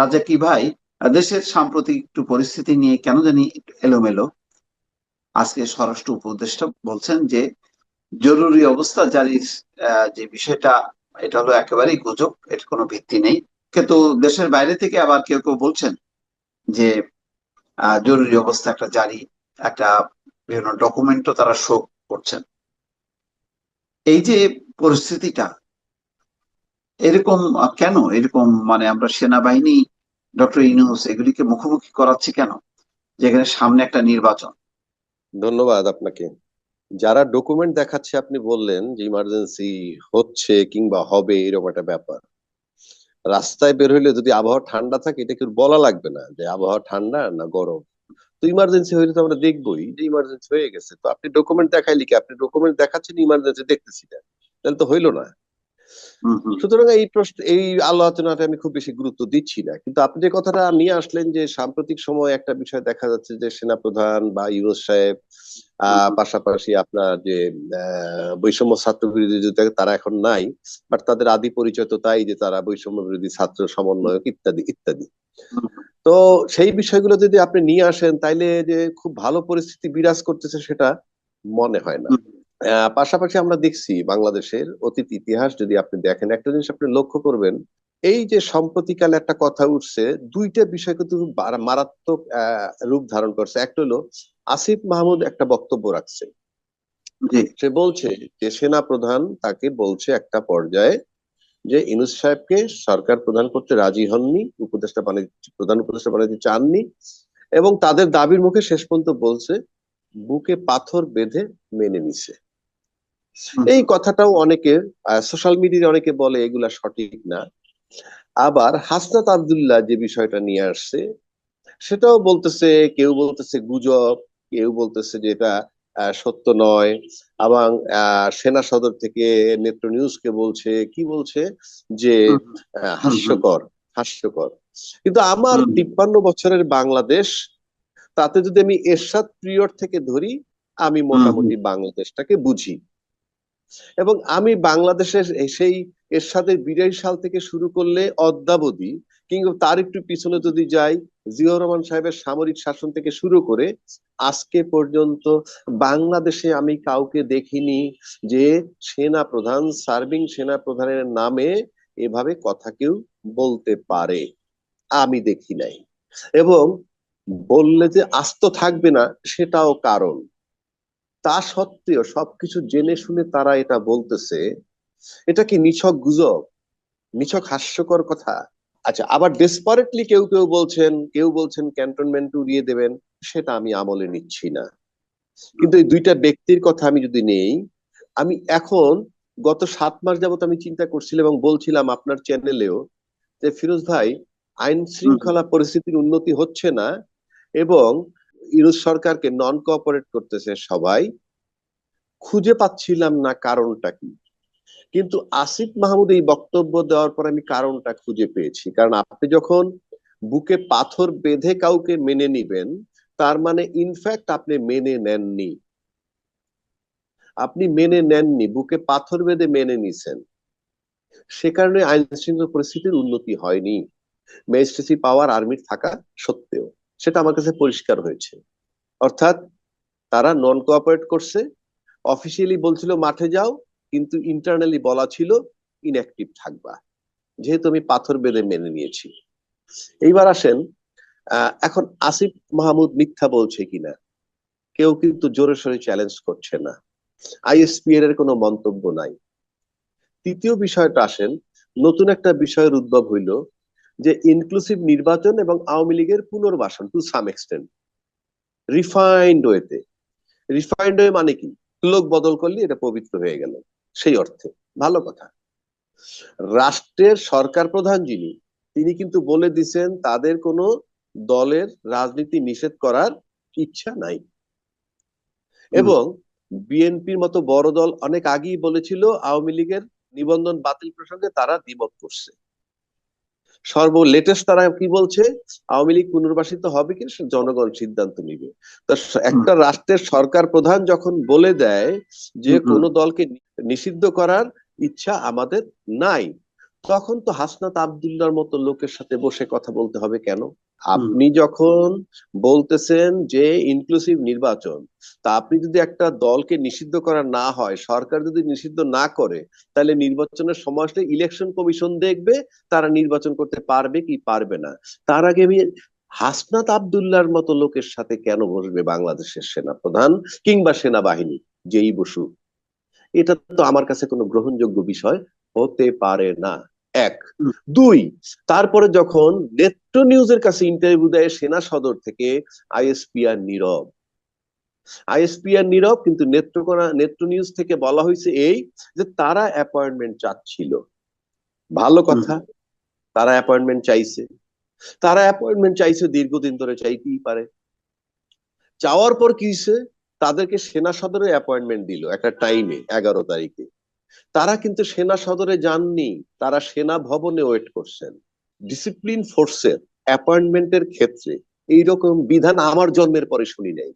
রাজা কি ভাই, দেশের সাম্প্রতিক একটু পরিস্থিতি নিয়ে কেন জানি একটু এলোমেলো। আজকে স্বরাষ্ট্র উপদেষ্টা বলছেন যে জরুরি অবস্থা জারির যে বিষয়টা, এটা হলো একেবারেই গুজব, এর কোনো ভিত্তি নেই। কিন্তু দেশের বাইরে থেকে আবার কেউ কেউ বলছেন যে জরুরি অবস্থা একটা জারি, একটা বিভিন্ন ডকুমেন্টও তারা শো করছেন। এই যে পরিস্থিতিটা এরকম, কেন এরকম, মানে আমরা সেনাবাহিনী, ডক্টর ইউনূস এগুলিকে মুখোমুখি করাচ্ছি কেন, যেখানে সামনে একটা নির্বাচন? ধন্যবাদ আপনাকে। যারা ডকুমেন্ট দেখাচ্ছে, আপনি বললেন যে ইমার্জেন্সি হচ্ছে কিংবা হবে এরকম একটা ব্যাপার। রাস্তায় বের হইলে যদি আবহাওয়া ঠান্ডা থাকে, এটা কেউ বলা লাগবে না যে আবহাওয়া ঠান্ডা না গরম। তো ইমার্জেন্সি হইলে তো আমরা দেখবোই যে ইমার্জেন্সি হয়ে গেছে। তো আপনি ডকুমেন্ট দেখাইলি কি? আপনি ডকুমেন্ট দেখাচ্ছেন, ইমার্জেন্সি দেখতেছি না, তাহলে তো হইলো না। হম হম। সুতরাং এই প্রশ্ন, এই আলোচনাটা আমি খুব বেশি গুরুত্ব দিচ্ছি না। কিন্তু আপনি যে কথাটা নিয়ে আসলেন যে সাম্প্রতিক সময় একটা বিষয় দেখা যাচ্ছে যে সেনাপ্রধান বা ইউনূস সাহেব, পাশাপাশি আপনার যে বৈষম্য ছাত্র বিরোধী যে তারা এখন নাই, বাট তাদের আদি পরিচয় তো তাই যে তারা বৈষম্য বিরোধী ছাত্র সমন্বয়ক ইত্যাদি ইত্যাদি। হম তো সেই বিষয়গুলো যদি আপনি নিয়ে আসেন, তাইলে যে খুব ভালো পরিস্থিতি বিরাজ করতেছে সেটা মনে হয় না। হম। পাশাপাশি আমরা দেখছি বাংলাদেশের অতীত ইতিহাস যদি আপনি দেখেন, একটা জিনিস আপনি লক্ষ্য করবেন, এই যে সম্প্রতিকালে একটা কথা উঠছে, দুইটা বিষয় কিন্তু খুব মারাত্মক রূপ ধারণ করছে। একটা হলো আসিফ মাহমুদ একটা বক্তব্য রাখছে। জি। সে বলছে যে সেনা প্রধান তাকে বলছে একটা পর্যায়ে যে ইউনূস সাহেবকে সরকার প্রধান করতে রাজি হননি, প্রধান উপদেষ্টা বানাতে চাননি, এবং তাদের দাবির মুখে শেষ পর্যন্ত বলছে বুকে পাথর বেঁধে মেনে নিছে। হম এই হম। কথাটাও অনেকে সোশ্যাল মিডিয়ায় অনেকে বলে এগুলা সঠিক না। আবার হাসনাত আব্দুল্লাহ যে বিষয়টা নিয়ে আসছে, সেটাও বলতেছে, কেউ বলতেছে গুজব, কেউ বলতেছে যে এটা সত্য নয়। এবং সেনা সদর থেকে নেত্র নিউজকে বলছে, কি বলছে যে হম হম। হম হাস্যকর, হাস্যকর। কিন্তু আমার হম। 53 বছরের বাংলাদেশ, তাতে যদি আমি এরশাদ পিরিয়ড থেকে ধরি, আমি হম হম। মোটামুটি বাংলাদেশটাকে বুঝি। এবং আমি বাংলাদেশের সেই এরশাদের 82 সাল থেকে শুরু করলে অদ্যাবধি, কিংবা তার একটু পিছনে যদি যাই, জিয়াউর রহমান সাহেবের সামরিক শাসন থেকে শুরু করে আজকে পর্যন্ত বাংলাদেশে আমি কাউকে দেখিনি যে সেনা প্রধান, সার্ভিং সেনা প্রধানের নামে এভাবে কথা কেউ বলতে পারে। আমি দেখি নাই। এবং বললে যে আস্ত থাকবে না, সেটাও কারণ। তা সত্ত্বেও সবকিছু জেনে শুনে তারা এটা বলতেছে। এটা কি নিছক গুজব, নিছক হাস্যকর কথা? আচ্ছা, আবার ডেসপারেটলি কেউ বলছেন ক্যান্টনমেন্ট উড়িয়ে দেবেন। সেটা আমি আমলে নিচ্ছি না। কিন্তু এই দুইটা ব্যক্তির কথা আমি যদি নেই, আমি এখন গত 7 মাস যাবত আমি চিন্তা করছিলাম এবং বলছিলাম আপনার চ্যানেলেও যে ফিরোজ ভাই, আইন হম। শৃঙ্খলা পরিস্থিতির উন্নতি হচ্ছে না, এবং ইউনূস সরকারকে নন কোঅপারেট করতেছে সবাই। খুঁজে পাচ্ছিলাম না কারণটা কি। কিন্তু আসিফ মাহমুদ এই বক্তব্য দেওয়ার পর আমি কারণটা খুঁজে পেয়েছি। কারণ আপনি যখন বুকে পাথর বেঁধে কাউকে মেনে নিবেন, তার মানে ইনফ্যাক্ট আপনি মেনে নেননি। আপনি মেনে নেননি, বুকে পাথর বেঁধে মেনে নিছেন। সে কারণে আইন শৃঙ্খলা পরিস্থিতির উন্নতি হয়নি, ম্যাজিস্ট্রেসি পাওয়ার আর্মির থাকা সত্ত্বেও। সেটা আমার কাছে পরিষ্কার হয়েছে। অর্থাৎ তারা নন কোঅপারেট করছে। অফিসিয়ালি বলছিল মাঠে যাও, কিন্তু ইন্টারনালি বলা ছিল ইনঅ্যাক্টিভ থাকবা, যেহেতু আমি পাথর বেঁধে মেনে নিয়েছি। এইবার আসেন, এখন আসিফ মাহমুদ মিথ্যা বলছে কিনা কেউ কিন্তু জোরে সোরে চ্যালেঞ্জ করছে না। আইএসপিআর এর কোনো মন্তব্য নাই। তৃতীয় বিষয়টা আসেন, নতুন একটা বিষয়ের উদ্ভব হইল যে ইনক্লুসিভ নির্বাচন এবং আওয়ামী লীগের পুনর্বাসন টু সাম এক্সটেন্ট, রিফাইন্ড ওয়েতে। রিফাইন্ড ওয়ে মানে কি? লোক বদল করলে এটা পবিত্র হয়ে গেল, সেই অর্থে ভালো কথা। রাষ্ট্রের সরকার প্রধান যিনি, তিনি কিন্তু বলে দিচ্ছেন তাদের কোনো দলের রাজনীতি নিষেধ করার ইচ্ছা নাই। হম। এবং বিএনপির মতো বড় দল অনেক আগেই বলেছিল আওয়ামী লীগের নিবন্ধন বাতিল প্রসঙ্গে তারা দ্বিমত করছে। লেটেস্ট তারা কি বলছে? আওয়ামী লীগ পুনর্বাসিত হবে কি জনগণ সিদ্ধান্ত নিবে। তো হম একটা রাষ্ট্রের সরকার প্রধান যখন বলে দেয় যে হম। হম। কোনো দলকে নিষিদ্ধ করার ইচ্ছা আমাদের নাই, তখন তো হাসনাত আব্দুল্লাহর মতো লোকের সাথে বসে কথা বলতে হবে কেন? হুম, আপনি যখন বলতেছেন যে ইনক্লুসিভ নির্বাচন, তা আপনি যদি একটা দলকে নিষিদ্ধ করা না হয়, সরকার যদি নিষিদ্ধ না করে, তাহলে নির্বাচনের সময় আসলে ইলেকশন কমিশন দেখবে তারা নির্বাচন করতে পারবে কি পারবে না। তার আগে আমি হাসনাত আব্দুল্লাহর মতো লোকের সাথে কেন বসবে বাংলাদেশের সেনাপ্রধান কিংবা সেনাবাহিনী, যেই বসুক? এটা তো আমার কাছে কোনো গ্রহণযোগ্য বিষয় হতে পারে না। এক। হুম, দুই, তারপরে যখন নেত্র নিউজের কাছে ইন্টারভিউ দেয় সেনা সদর থেকে, আইএসপিআর নীরব। আইএসপিআর নীরব, কিন্তু নেত্র নিউজ থেকে বলা হয়েছে এই যে তারা অ্যাপয়েন্টমেন্ট চাচ্ছিল। ভালো হুম, কথা, তারা অ্যাপয়েন্টমেন্ট চাইছে। তারা অ্যাপয়েন্টমেন্ট চাইছে, দীর্ঘদিন ধরে চাইতেই পারে। চাওয়ার পর কি হয়েছে? তাদেরকে সেনা সদরে অ্যাপয়েন্টমেন্ট দিল একটা টাইমে, 11 তারিখে। তারা কিন্তু সেনা সদরে যাননি, তারা সেনা ভবনে ওয়েট করছেন। ডিসিপ্লিন ফোর্সের অ্যাপয়েন্টমেন্টের ক্ষেত্রে এইরকম বিধান আমার জন্মের পরে শুনি নাই।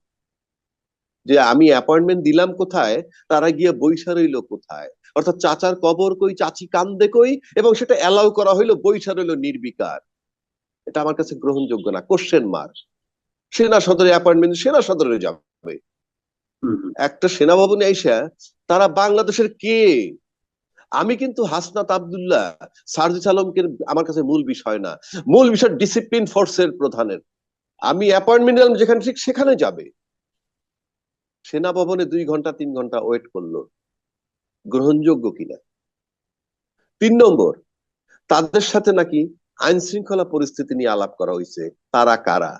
যে আমি অ্যাপয়েন্টমেন্ট দিলাম কোথায়, তারা গিয়ে বইসা রইল কোথায়। অর্থাৎ চাচার কবর কই, চাচি কান্দে কই, এবং সেটা অ্যালাউ করা হইলো, বইসা রইল নির্বিকার। এটা আমার কাছে গ্রহণযোগ্য না, কোশ্চেন মার্ক। সেনা সদরে অ্যাপয়েন্টমেন্ট, সেনা সদরে যাবে। হুম, হুম, একটা সেনা ভবনে আইসা তারা বাংলাদেশের কে? আমি কিন্তু হাসনাত আব্দুল্লাহ, সার্জিস আলমকে আমার কাছে মূল বিষয় না। মূল বিষয় ডিসিপ্লিন ফোর্সের প্রধানের। আমি অ্যাপয়েন্টমেন্ট দিলাম যেখানে, ঠিক সেখানে যাবে। সেনা ভবনে 2 ঘন্টা 3 ঘন্টা ওয়েট করলো, গ্রহণযোগ্য কিনা? 3 নম্বর, তাদের সাথে নাকি আইন শৃঙ্খলা পরিস্থিতি নিয়ে আলাপ করা হয়েছে। তারা কারা?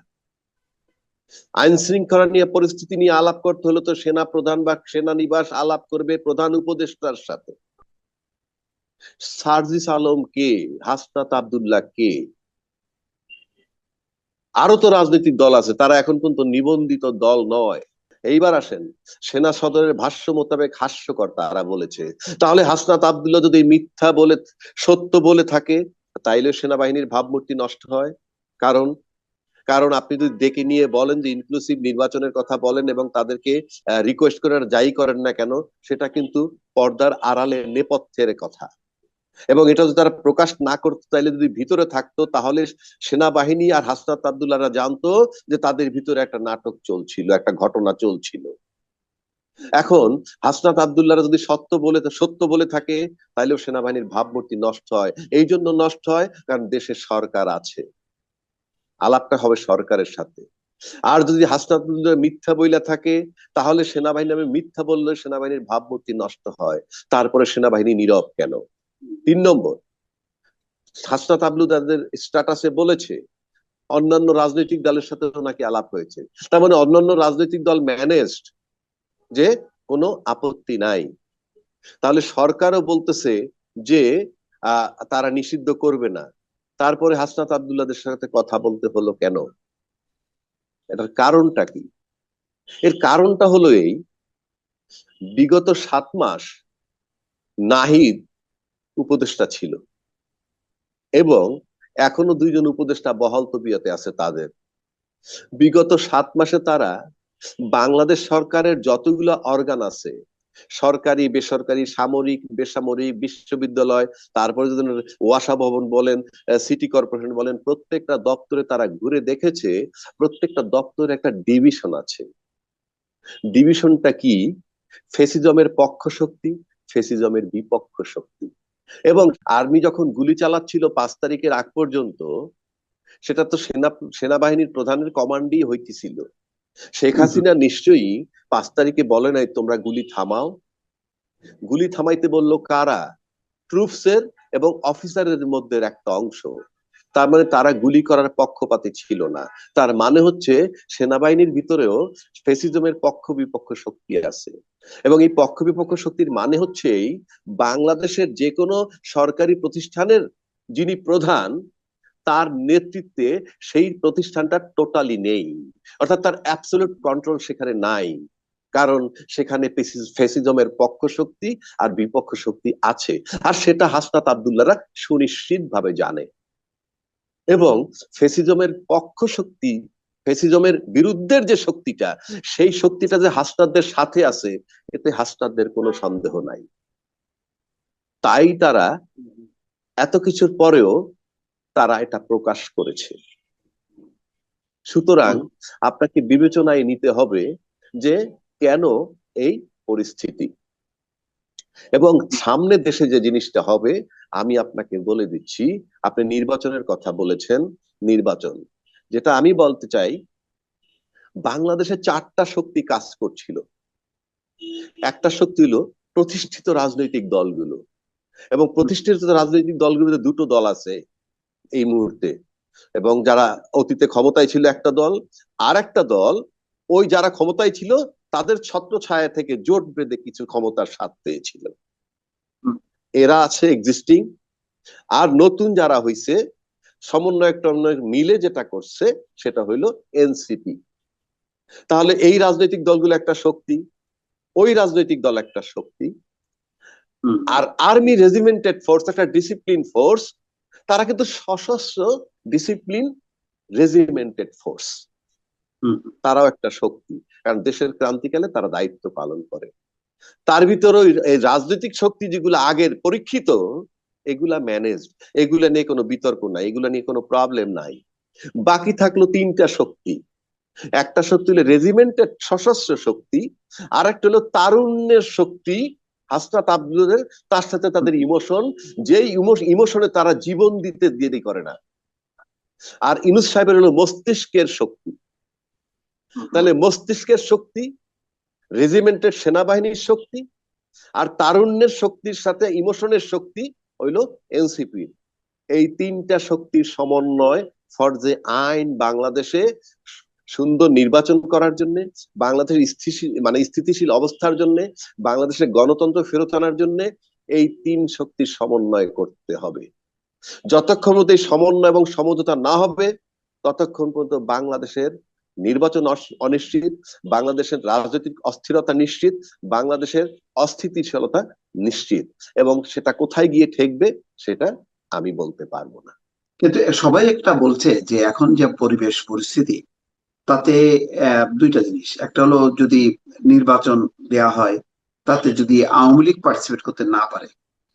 আইন শৃঙ্খলা নিয়ে পরিস্থিতি নিয়ে আলাপ করতে হলে তো সেনা প্রধান বা সেনানিবাস আলাপ করবে প্রধান উপদেষ্টার সাথে। সার্জিস আলম কে? হাসনাত আব্দুল্লাহ কে? আরো তো রাজনৈতিক দল আছে, তারা এখন পর্যন্ত নিবন্ধিত দল নয়। এইবার আসেন, সেনা সদরের ভাষ্য মোতাবেক হাস্যকর তারা বলেছে। তাহলে হাসনাত আব্দুল্লাহ যদি মিথ্যা বলে, সত্য বলে থাকে, তাইলে সেনাবাহিনীর ভাবমূর্তি নষ্ট হয়। কারণ কারণ আপনি যদি ডেকে নিয়ে বলেন যে ইনক্লুসিভ নির্বাচনের কথা বলেন এবং তাদেরকে রিকোয়েস্ট করার যাই করেন না কেন, সেটা কিন্তু পর্দার আড়ালে নেপথ্যের কথা। এবং এটা যদি তারা প্রকাশ না করতো, তাহলে যদি ভিতরে থাকতো, তাহলে সেনাবাহিনী আর হাসনাত আব্দুল্লাহরা জানতো যে তাদের ভিতরে একটা নাটক চলছিল, একটা ঘটনা চলছিল। এখন হাসনাত আব্দুল্লাহরা যদি সত্য বলে থাকে, তাহলেও সেনাবাহিনীর ভাবমূর্তি নষ্ট হয়। এই জন্য নষ্ট হয় কারণ দেশের সরকার আছে, আলাপটা হবে সরকারের সাথে। আর যদি হাসনাত আব্দুল্লাহ মিথ্যা বইলা থাকে, তাহলে সেনাবাহিনী নামে মিথ্যা বললে সেনাবাহিনীর ভাবমূর্তি নষ্ট হয়। তারপরে সেনাবাহিনী নীরব কেন? 3 নম্বর, হাসনাত আব্দুল্লাহদের স্ট্যাটাসে বলেছে অন্যান্য রাজনৈতিক দলের সাথে নাকি আলাপ হয়েছে। তার মানে অন্যান্য রাজনৈতিক দল ম্যানেজড, যে কোনো আপত্তি নাই। তাহলে সরকারও বলতেছে যে তারা নিষিদ্ধ করবে না। তারপরে হাসনাত আব্দুল্লাহদের সাথে কথা বলতে হলো কেন? এটার কারণটা কি? এর কারণটা হলো এই, বিগত 7 মাস নাহিদ উপদেষ্টা ছিল, এবং এখনো 2 জন উপদেষ্টা বহাল তবিয়তে আছে তাদের। বিগত 7 মাসে তারা বাংলাদেশ সরকারের যতগুলো অর্গান আছে, সরকারি বেসরকারি সামরিক বেসামরিক বিশ্ববিদ্যালয়, তারপরে যদি ওয়াসা ভবন বলেন, সিটি কর্পোরেশন বলেন, প্রত্যেকটা দপ্তরে তারা ঘুরে দেখেছে। প্রত্যেকটা দপ্তরে একটা ডিভিশন আছে। ডিভিশনটা কি? ফেসিজমের পক্ষ শক্তি, ফেসিজমের বিপক্ষ শক্তি। এবং আর্মি যখন গুলি চালাচ্ছিল 5 তারিখের আগ পর্যন্ত, সেটা তো সেনাবাহিনীর প্রধানের কমান্ডই হইতেছিল। শেখ হুম, হুম, হাসিনা নিশ্চয়ই 5 তারিখে বলে নাই তোমরা গুলি থামাও। গুলি থামাইতে বললো কারা? ট্রুপসের এবং অফিসারের মধ্যে একটা অংশ। তার মানে তারা গুলি করার পক্ষপাতী ছিল না। তার মানে হচ্ছে সেনাবাহিনীর ভিতরেও ফেসিজমের পক্ষ বিপক্ষ শক্তি আছে। এবং এই পক্ষ বিপক্ষ শক্তির মানে হচ্ছে এই, বাংলাদেশের যে কোনো সরকারি প্রতিষ্ঠানের যিনি প্রধান, তার নেতৃত্বে সেই প্রতিষ্ঠানটা টোটালি নেই। অর্থাৎ তার অ্যাবসলিউট কন্ট্রোল সেখানে নাই। কারণ সেখানে ফেসিজমের পক্ষ শক্তি আর বিপক্ষ শক্তি আছে। আর সেটা হাসনাত আব্দুল্লাহরা সুনিশ্চিত ভাবে জানে। এবং ফেসিজমের পক্ষ শক্তি, ফেসিজমের বিরুদ্ধের যে শক্তিটা, সেই শক্তিটা যে হাসনাতদের সাথে আছে, এতে হাসনাতদের কোনো সন্দেহ নাই। তাই তারা এত কিছুর পরেও তারা এটা প্রকাশ করেছে। সুতরাং আপনাকে বিবেচনায় নিতে হবে যে কেন এই পরিস্থিতি, এবং সামনে দেশে যে জিনিসটা হবে আমি আপনাকে বলে দিচ্ছি। আপনি নির্বাচনের কথা বলেছেন, নির্বাচন, যেটা আমি বলতে চাই, বাংলাদেশে চারটা শক্তি কাজ করছিল। একটা শক্তি হলো প্রতিষ্ঠিত রাজনৈতিক দলগুলো, এবং প্রতিষ্ঠিত রাজনৈতিক দলগুলোতে দুটো দল আছে এই মুহূর্তে, এবং যারা অতীতে ক্ষমতায় ছিল একটা দল, আর একটা দল ওই যারা ক্ষমতায় ছিল তাদের ছত্রছায়া থেকে জোট বেঁধে কিছু ক্ষমতার স্বাদ পেয়েছিল, এরা আছে এক্সিস্টিং। আর নতুন যারা হইছে সমন্বয়ক টন্বয়ক মিলে যেটা করছে সেটা হইলো এনসিপি। তাহলে এই রাজনৈতিক দলগুলো একটা শক্তি, ওই রাজনৈতিক দল একটা শক্তি, আর আর্মি রেজিমেন্টেড ফোর্স একটা ডিসিপ্লিন ফোর্স, তারা কিন্তু সশস্ত্র ডিসিপ্লিন রেজিমেন্টেড ফোর্স, তারাও একটা শক্তি, কারণ দেশের ক্রান্তিকালে তারা দায়িত্ব পালন করে। তার ভিতরে এই রাজনৈতিক শক্তি যেগুলো আগের পরীক্ষিত, এগুলা ম্যানেজ, এগুলা নিয়ে কোনো বিতর্ক নাই, এগুলা নিয়ে কোনো প্রবলেম নাই। বাকি থাকলো তিনটা শক্তি। একটা শক্তি হলো রেজিমেন্টেড সশস্ত্র শক্তি, আর একটা হলো তারুণ্যের শক্তি, হাসনাত আব্দুলের, তার সাথে তাদের ইমোশন, যে ইমোশনে তারা জীবন দিতে দেরি করে না। আর ইউনূস সাহেবের হলো মস্তিষ্কের শক্তি। তাহলে মস্তিষ্কের শক্তি, রেজিমেন্টের সেনাবাহিনীর শক্তি, আর তারুণ্যের শক্তির সাথে ইমোশনের শক্তি হইল এনসিপি। এই তিনটা শক্তির সমন্বয় ফরজে আইন বাংলাদেশে সুন্দর নির্বাচন করার জন্য, বাংলাদেশের স্থিতিশীল অবস্থার জন্য, বাংলাদেশের গণতন্ত্র ফেরত আনার জন্য এই তিন শক্তির সমন্বয় করতে হবে। যতক্ষণ পর্যন্ত এই সমন্বয় এবং সমঝোতা না হবে ততক্ষণ পর্যন্ত বাংলাদেশের নির্বাচন অনিশ্চিত, বাংলাদেশের রাজনৈতিক অস্থিরতা নিশ্চিত, বাংলাদেশের অস্থিতিশীলতা নিশ্চিত, এবং সেটা কোথায় গিয়ে ঠেকবে সেটা আমি বলতে পারবো না। কিন্তু সবাই একটা বলছে যে এখন যে পরিবেশ পরিস্থিতি, তাতে দুইটা জিনিস, একটা হলো যদি নির্বাচন দেয়া হয়, তাতে যদি আওয়ামী লীগ পার্টিসিপেট করতে না পারে,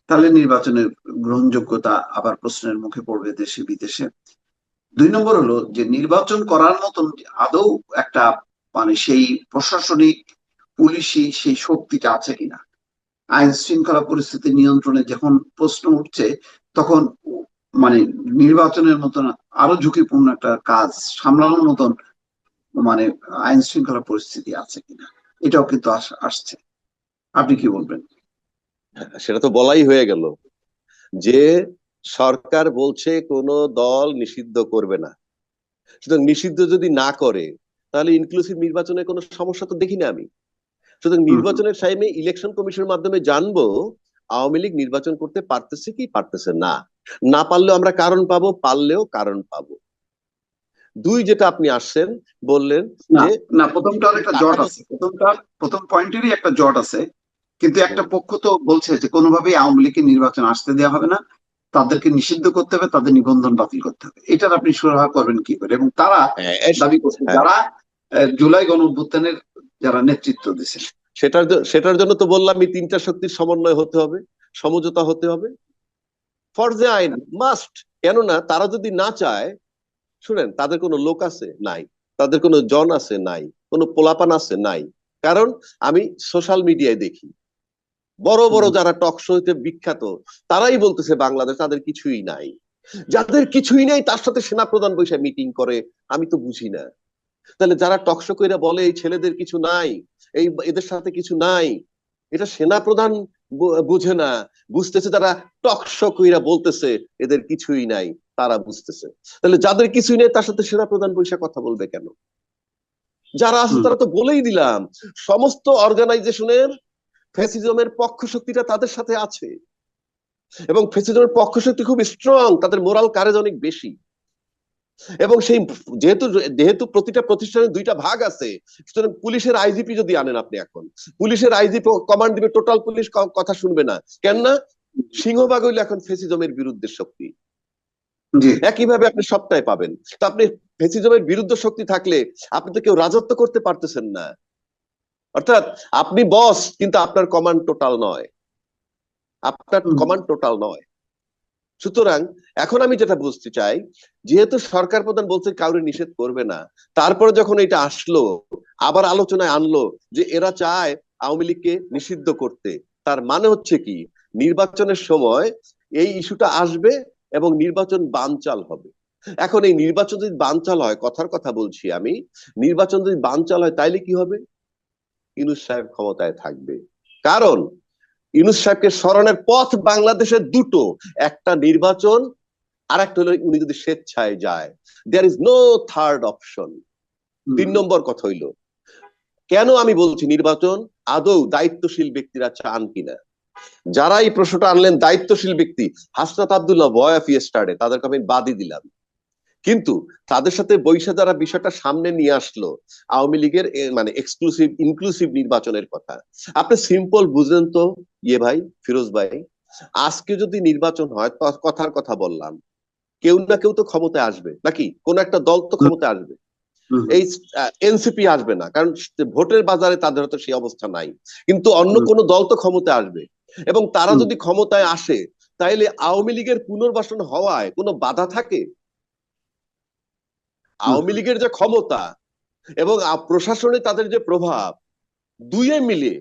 তাহলে নির্বাচনের গ্রহণযোগ্যতা আবার প্রশ্নের মুখে পড়বে দেশে বিদেশে। দুই নম্বর হলো যে নির্বাচন করার মতন আদৌ একটা মানে সেই প্রশাসনিক পুলিশি সেই শক্তিটা আছে কিনা। আইন শৃঙ্খলা পরিস্থিতি নিয়ন্ত্রণে যখন প্রশ্ন উঠছে, তখন মানে নির্বাচনের মতন আরো ঝুঁকিপূর্ণ একটা কাজ সামলানোর মতন মানে আইন শৃঙ্খলা পরিস্থিতি আছে কিনা, এটাও কিন্তু আসছে। আপনি কি বলবেন? সেটা তো বলাই হয়ে গেল যে সরকার বলছে কোন দল নিষিদ্ধ করবে না। সুতরাং নিষিদ্ধ যদি না করে তাহলে ইনক্লুসিভ নির্বাচনের কোনো সমস্যা তো দেখি না আমি। সুতরাং নির্বাচনের টাইমে ইলেকশন কমিশনের মাধ্যমে জানবো আওয়ামী লীগ নির্বাচন করতে পারতেছে কি পারতেছে না। না পারলেও আমরা কারণ পাবো, পারলেও কারণ পাবো। দুই, যেটা আপনি আসছেন বললেন না যে না, প্রথমটার একটা জট আছে, প্রথম পয়েন্টেরই একটা জট আছে। কিন্তু একটা পক্ষ তো বলছে যে কোনোভাবেই আওয়ামী লীগকে নির্বাচন আসতে দেওয়া হবে না, তাদেরকে নিষিদ্ধ করতে হবে, তাদের নিবন্ধন বাতিল করতে হবে। এটার আপনি সুরাহা করবেন কি করে? এবং তারা দাবি করছে হ্যাঁ, যারা জুলাই গণ অভ্যুত্থানের যারা নেতৃত্ব দিচ্ছে। সেটার জন্য তো বললাম এই তিনটা শক্তির সমন্বয় হতে হবে, সমঝোতা হতে হবে, ফরজে আইন মাস্ট। কেননা তারা যদি না চায়, শুনেন, তাদের কোনো লোক আছে নাই, তাদের কোনো জন আছে নাই, কোনো পোলাপান আছে নাই। কারণ আমি সোশ্যাল মিডিয়ায় দেখি বড় বড় যারা টক শোতে বিখ্যাত তারাই বলতেছে বাংলাদেশ তাদের কিছুই নাই। যাদের কিছুই নাই তার সাথে সেনাপ্রধান বৈশা মিটিং করে, আমি তো বুঝি না। তাহলে যারা টকশো কইরা বলে এই ছেলেদের কিছু নাই, এই এদের সাথে কিছু নাই, এটা সেনাপ্রধান বুঝে না, বুঝতেছে তারা টকশো কইরা বলতেছে এদের কিছুই নাই, তারা বুঝতেছে। তাহলে যাদের কিছুই নেই তার সাথে সেনাপ্রধান বৈশা কথা বলবে কেন? যারা আছে তারা তো বলেই দিলাম, সমস্ত অর্গানাইজেশনের ফ্যাসিজমের পক্ষ শক্তিটা তাদের সাথে আছে, এবং ফ্যাসিজমের পক্ষ শক্তি খুব স্ট্রং, তাদের মোরাল কারেজ অনেক বেশি। এবং সেই যেহেতু যেহেতু প্রতিটা প্রতিষ্ঠানের দুইটা ভাগ আছে, সুতরাং পুলিশের আইজিপি যদি আনেন আপনি, এখন পুলিশের আইজিপি কমান্ড দিবে, টোটাল পুলিশ কথা শুনবে না। কেননা সিংহভাগ হইলে এখন ফেসিজমের বিরুদ্ধে শক্তি। একইভাবে আপনি সবটাই পাবেন। তো আপনি ফেসিজমের বিরুদ্ধে শক্তি থাকলে আপনি তো কেউ রাজত্ব করতে পারতেছেন না। অর্থাৎ আপনি বস কিন্তু আপনার কমান্ড টোটাল নয়, আপনার কমান্ড টোটাল নয়। সুতরাং এখন আমি যেটা বুঝতে চাই, যেহেতু সরকার প্রধান বলছে কাউরে নিষেধ করবে না, তারপরে যখন এটা আসলো আবার আলোচনায় আনলো যে এরা চায় আওয়ামী লীগকে নিষিদ্ধ করতে, তার মানে হচ্ছে কি নির্বাচনের সময় এই ইস্যুটা আসবে এবং নির্বাচন বানচাল হবে। এখন এই নির্বাচন যদি বানচাল হয়, কথার কথা বলছি আমি, নির্বাচন যদি বানচাল হয় তাইলে কি হবে? ইউনূস সাহেব ক্ষমতায় থাকবে। কারণ ইউনূস সাহেবকে সরানোর পথ বাংলাদেশের দুটো, একটা নির্বাচন, আর একটা হলো উনি যদি স্বেচ্ছায় যায়। There is no third option. 3 number কথা হইলো, কেন আমি বলছি নির্বাচন আদৌ দায়িত্বশীল ব্যক্তিরা চান কিনা। যারা এই প্রশ্নটা আনলেন দায়িত্বশীল ব্যক্তি, Hasnat Abdullah boy of yesterday, তাদেরকে আমি বাদই দিলাম। কিন্তু তাদের সাথে বৈশা যারা বিষয়টা সামনে নিয়ে আসলো আওয়ামী লীগের মানে এক্সক্লুসিভ ইনক্লুসিভ নির্বাচনের কথা, আপনি সিম্পল বুঝেন তো ইয়ে ভাই, ফিরোজ ভাই, আজকে যদি নির্বাচন হয়, কথার কথা বললাম, কেউ না কেউ তো ক্ষমতায় আসবে, নাকি কোন একটা দল তো ক্ষমতায় আসবে। এই এনসিপি আসবে না, কারণ ভোটের বাজারে তাদের হয়তো সেই অবস্থা নাই, কিন্তু অন্য কোন দল তো ক্ষমতায় আসবে। এবং তারা যদি ক্ষমতায় আসে, তাইলে আওয়ামী লীগের পুনর্বাসন হওয়ায় কোনো বাধা থাকে? আওয়ামী লীগের যে ক্ষমতা এবং প্রশাসনে তাদের যে প্রভাব, দুইয়ে মিলে,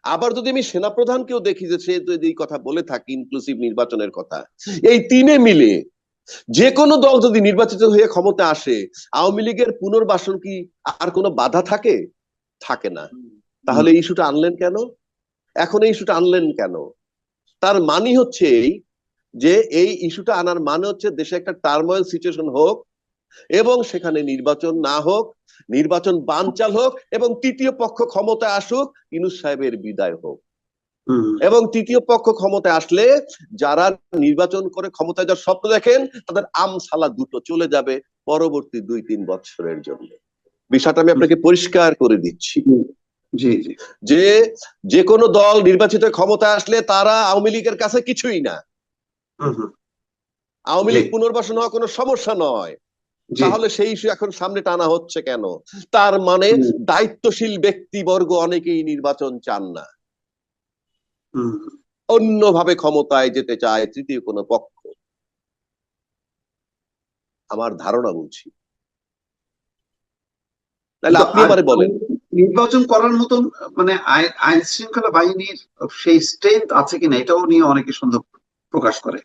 আবার যদি আমি সেনাপ্রধানকেও দেখি যে সে যদি এই কথা বলে থাকে ইনক্লুসিভ নির্বাচনের কথা, এই তিনে মিলে যে কোনো দল যদি নির্বাচিত হয়ে ক্ষমতা আসে, আওয়ামী লীগের পুনর্বাসন কি আর কোনো বাধা থাকে? থাকে না। তাহলে এই ইস্যুটা আনলেন কেন? এখন এই ইস্যুটা আনলেন কেন? তার মানে হচ্ছে এই যে এই ইস্যুটা আনার মানে হচ্ছে দেশে একটা টার্মোয়েল সিচুয়েশন হোক এবং সেখানে নির্বাচন না হোক, নির্বাচন বানচাল হোক এবং তৃতীয় পক্ষ ক্ষমতায় আসুক, ইউনূস সাহেবের বিদায় হোক। এবং তৃতীয় পক্ষ ক্ষমতায় আসলে যারা নির্বাচন করে ক্ষমতায় যাওয়ার স্বপ্ন দেখেন, তাদের আমসালা দুটো চলে যাবে পরবর্তী 2-3 বছরের জন্য। বিষয়টা আমি আপনাকে পরিষ্কার করে দিচ্ছি যে যে কোনো দল নির্বাচিত ক্ষমতায় আসলে তারা আওয়ামী লীগের কাছে কিছুই না। আওয়ামী লীগ পুনর্বাসন হওয়া কোনো সমস্যা নয়। তাহলে সেই ইস্যু এখন সামনে টানা হচ্ছে কেন? তার মানে দায়িত্বশীল ব্যক্তিবর্গ অনেকেই নির্বাচন চান না, অন্যভাবে ক্ষমতায় যেতে চায় তৃতীয় কোনো পক্ষ, আমার ধারণা বলছি। তাহলে আপনি আমারে বলেন, নির্বাচন করার মতন মানে আইন শৃঙ্খলা বাহিনীর সেই স্ট্রেংথ আছে কিনা, এটাও নিয়ে অনেকে সন্দেহ প্রকাশ করে।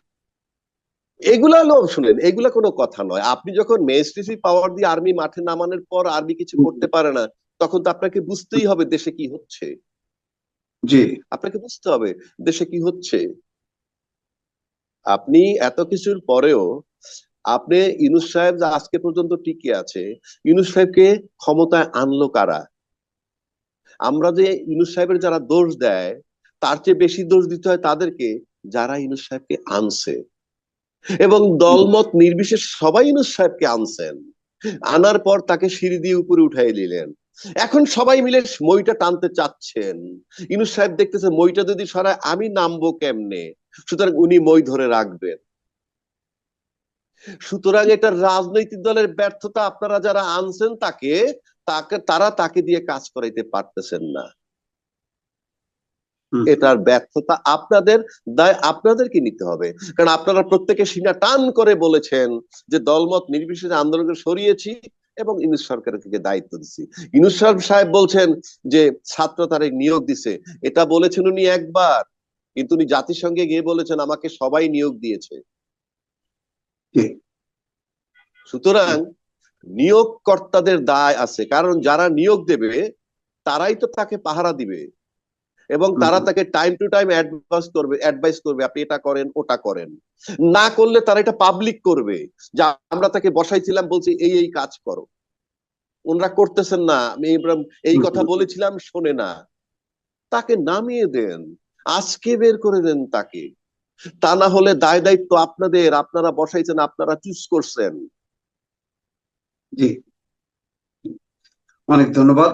এগুলা লোক শুনেন, এগুলা কোনো কথা নয়। আপনি যখন ম্যাজিস্ট্রেসি পাওয়ার দিয়ে আর্মি মাঠে নামানোর পর আর্মি কিছু করতে পারে না, তখন তো আপনাকে বুঝতেই হবে দেশে কি হচ্ছে। জি, আপনাকে বুঝতে হবে দেশে কি হচ্ছে। আপনি এত কিছুর পরেও আপনি ইউনূস সাহেব যা আজকে পর্যন্ত টিকে আছে, ইউনূস সাহেবকে ক্ষমতায় আনলো কারা? আমরা যে ইউনূস সাহেবের যারা দোষ দেয়, তার চেয়ে বেশি দোষ দিতে হয় তাদেরকে যারা ইউনূস সাহেবকে আনছে, এবং দলমত নির্বিশেষ সবাই ইউনূস সাহেবকে আনছেন। আনার পর তাকে সিঁড়ি দিয়ে উপরে উঠাই দিলেন। এখন সবাই মিলে মইটা টানতে চাচ্ছেন। ইউনূস সাহেব দেখতেছে মইটা যদি সরায় আমি নামবো কেমনে, সুতরাং উনি মই ধরে রাখবেন। সুতরাং এটা রাজনৈতিক দলের ব্যর্থতা। আপনারা যারা আনছেন তাকে, তারা তাকে দিয়ে কাজ করাইতে পারতেছেন না। এটার ব্যর্থতা আপনাদের, দায় আপনাদেরকে নিতে হবে। কারণ আপনারা প্রত্যেকে সিনা টান করে বলেছেন যে দলমত নির্বিশেষে আন্দোলনকে সরিয়েছি এবং ইউনূস সরকারকে দায়িত্ব দিচ্ছি। ইউনূস সাহেব বলছেন যে ছাত্র তারেক নিয়োগ দিছে, এটা বলেছেন উনি একবার, কিন্তু উনি জাতিসংঘে গিয়ে বলেছেন আমাকে সবাই নিয়োগ দিয়েছে। সুতরাং নিয়োগকর্তাদের দায় আছে, কারণ যারা নিয়োগ দেবে তারাই তো তাকে পাহারা দিবে এবং তারা তাকে টাইম টু টাইম অ্যাডভাইস করবে আপনি এটা করেন ওটা করেন। না করলে তারা এটা পাবলিক করবে যে আমরা তাকে বসাইছিলাম, বলছি এই এই কাজ করো, ওনারা করতেছেন না, আমি এই কথা বলেছিলাম শোনে না, তাকে নামিয়ে দেন, আজকে বের করে দেন তাকে। তা না হলে দায় দায়িত্ব আপনাদের, আপনারা বসাইছেন, আপনারা চুজ করছেন। জি, অনেক ধন্যবাদ।